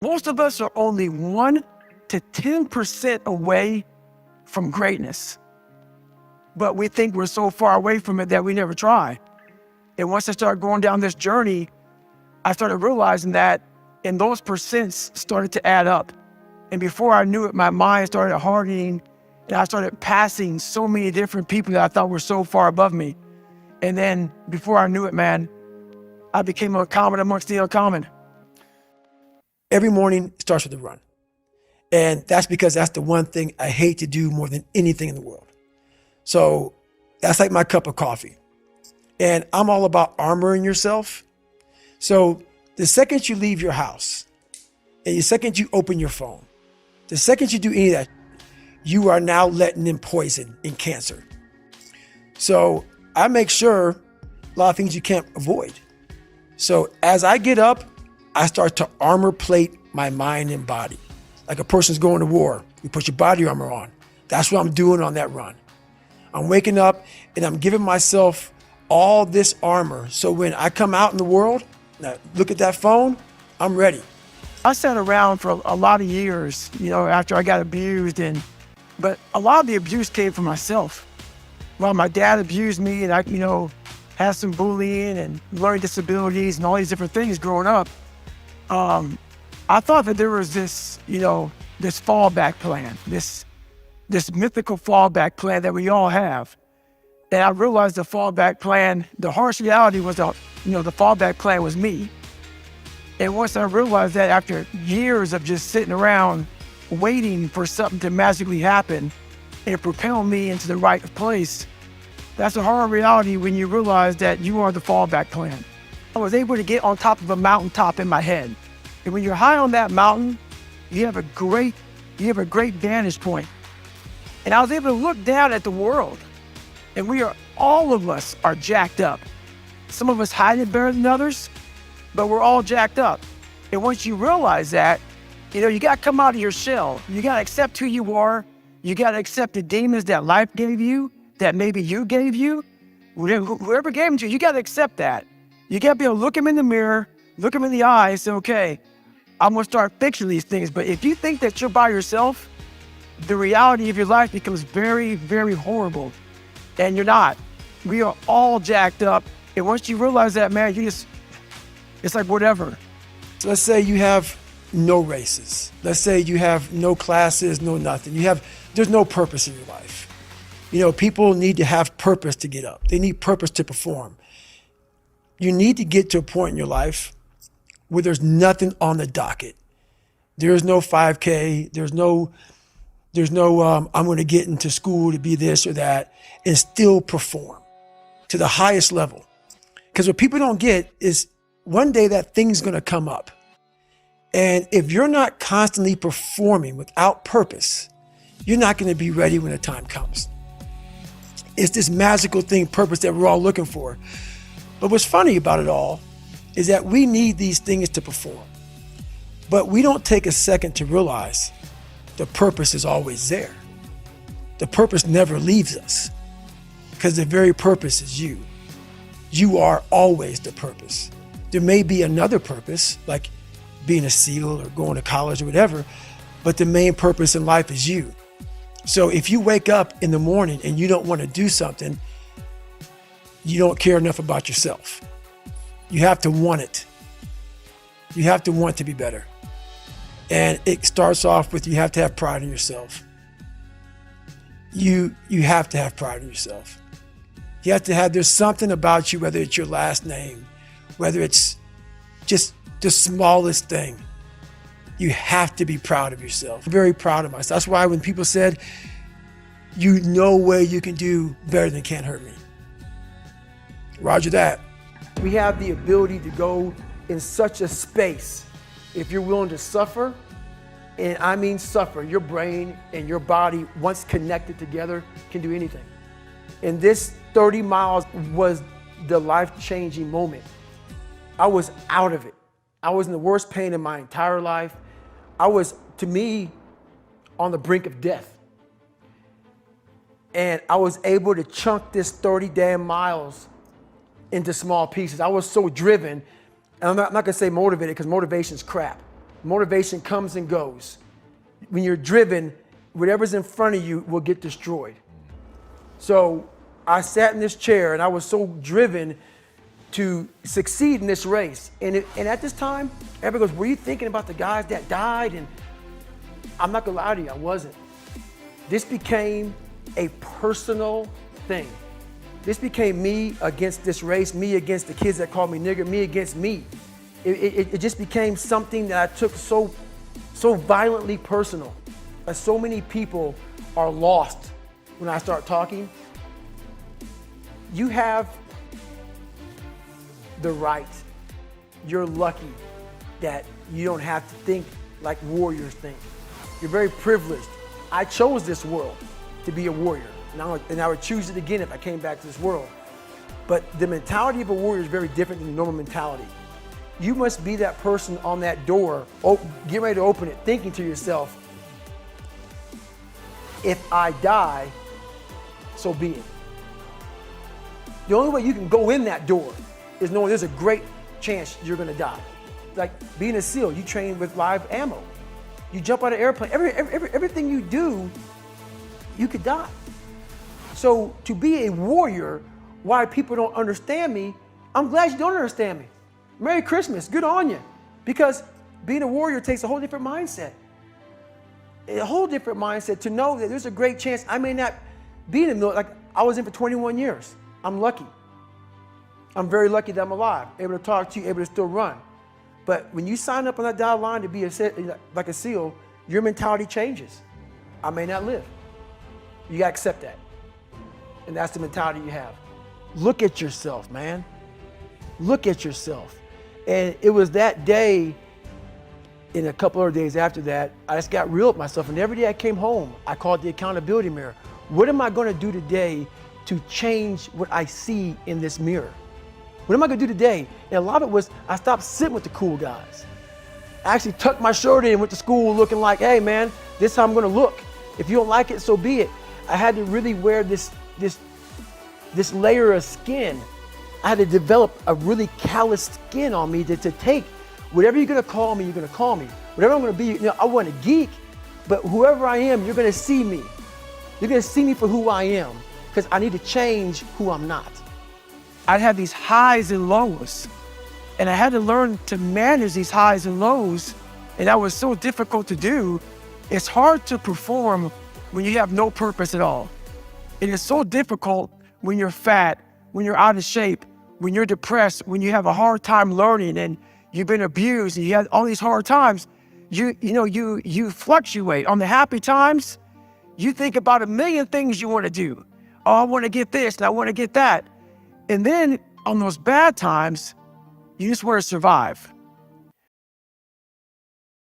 Most of us are only 1 to 10% away from greatness. But we think we're so far away from it that we never try. And once I started going down this journey, I started realizing that, and those percents started to add up. And before I knew it, my mind started hardening, and I started passing so many different people that I thought were so far above me. And then before I knew it, man, I became a common amongst the uncommon. Every morning starts with a run. And that's because that's the one thing I hate to do more than anything in the world. So that's like my cup of coffee. And I'm all about armoring yourself. So the second you leave your house, and the second you open your phone, the second you do any of that, you are now letting in poison and cancer. So I make sure a lot of things you can't avoid. So as I get up, I start to armor plate my mind and body. Like a person's going to war, you put your body armor on. That's what I'm doing on that run. I'm waking up and I'm giving myself all this armor. So when I come out in the world, now look at that phone, I'm ready. I sat around for a lot of years, after I got abused, but a lot of the abuse came from myself. While my dad abused me and I, had some bullying and learning disabilities and all these different things growing up, I thought that there was this, this fallback plan, this mythical fallback plan that we all have. And I realized the fallback plan, the harsh reality was the fallback plan was me. And once I realized that, after years of just sitting around waiting for something to magically happen and propel me into the right place, that's a hard reality when you realize that you are the fallback plan. I was able to get on top of a mountaintop in my head. And when you're high on that mountain, you have a great vantage point. And I was able to look down at the world, and all of us are jacked up. Some of us hide it better than others, but we're all jacked up. And once you realize that, you got to come out of your shell. You got to accept who you are. You got to accept the demons that life gave you, that maybe you gave you. Whoever gave them to you, you got to accept that. You got to be able to look them in the mirror, look them in the eye and say, okay, I'm going to start fixing these things. But if you think that you're by yourself, the reality of your life becomes very, very horrible. And you're not. We are all jacked up. And once you realize that, man, it's like whatever. So let's say you have no races. Let's say you have no classes, no nothing. There's no purpose in your life. People need to have purpose to get up. They need purpose to perform. You need to get to a point in your life where there's nothing on the docket. There's no 5K. There's no I'm going to get into school to be this or that and still perform to the highest level. Because what people don't get is one day that thing's going to come up. And if you're not constantly performing without purpose, you're not going to be ready when the time comes. It's this magical thing, purpose, that we're all looking for. But what's funny about it all is that we need these things to perform. But we don't take a second to realize the purpose is always there. The purpose never leaves us because the very purpose is you. You are always the purpose. There may be another purpose, like being a SEAL or going to college or whatever, but the main purpose in life is you. So if you wake up in the morning and you don't want to do something, you don't care enough about yourself. You have to want it. You have to want to be better. And it starts off with, you have to have pride in yourself. You have to have pride in yourself. You have to have, there's something about you, whether it's your last name, whether it's just the smallest thing. You have to be proud of yourself. I'm very proud of myself. That's why when people said, no way you can do better than Can't Hurt Me. Roger that. We have the ability to go in such a space if you're willing to suffer, and I mean suffer. Your brain and your body, once connected together, can do anything. And this 30 miles was the life-changing moment. I was out of it. I was in the worst pain in my entire life. I was, to me, on the brink of death. And I was able to chunk this 30 damn miles into small pieces. I was so driven, and I'm not gonna say motivated, because motivation's crap. Motivation comes and goes. When you're driven, whatever's in front of you will get destroyed. So I sat in this chair and I was so driven to succeed in this race. And at this time, everybody goes, were you thinking about the guys that died? And I'm not gonna lie to you, I wasn't. This became a personal thing. This became me against this race, me against the kids that called me nigger, me against me. It just became something that I took so violently personal. As so many people are lost when I start talking. You have the right. You're lucky that you don't have to think like warriors think. You're very privileged. I chose this world to be a warrior, and I would choose it again if I came back to this world. But the mentality of a warrior is very different than the normal mentality. You must be that person on that door, get ready to open it, thinking to yourself, if I die, so be it. The only way you can go in that door is knowing there's a great chance you're gonna die. Like being a SEAL, you train with live ammo. You jump out of an airplane, everything you do, you could die. So to be a warrior, why people don't understand me, I'm glad you don't understand me. Merry Christmas, good on you. Because being a warrior takes a whole different mindset. A whole different mindset to know that there's a great chance I may not be in the military. Like I was in for 21 years. I'm lucky. I'm very lucky that I'm alive, able to talk to you, able to still run. But when you sign up on that dotted line to be like a SEAL, your mentality changes. I may not live. You gotta accept that. And that's the mentality you have. Look at yourself, man. Look at yourself. And it was that day, and a couple other days after that, I just got real with myself. And every day I came home, I called the accountability mirror. What am I gonna do today to change what I see in this mirror? What am I gonna do today? And a lot of it was, I stopped sitting with the cool guys. I actually tucked my shirt in and went to school looking like, hey man, this is how I'm gonna look. If you don't like it, so be it. I had to really wear this layer of skin. I had to develop a really callous skin on me to take whatever you're gonna call me, you're gonna call me. Whatever I'm gonna be, I wasn't a geek, but whoever I am, you're gonna see me. You're gonna see me for who I am, because I need to change who I'm not. I'd have these highs and lows, and I had to learn to manage these highs and lows, and that was so difficult to do. It's hard to perform when you have no purpose at all. It is so difficult when you're fat, when you're out of shape, when you're depressed, when you have a hard time learning and you've been abused and you have all these hard times. You fluctuate. On the happy times, you think about a million things you want to do. Oh, I want to get this and I want to get that. And then on those bad times, you just want to survive.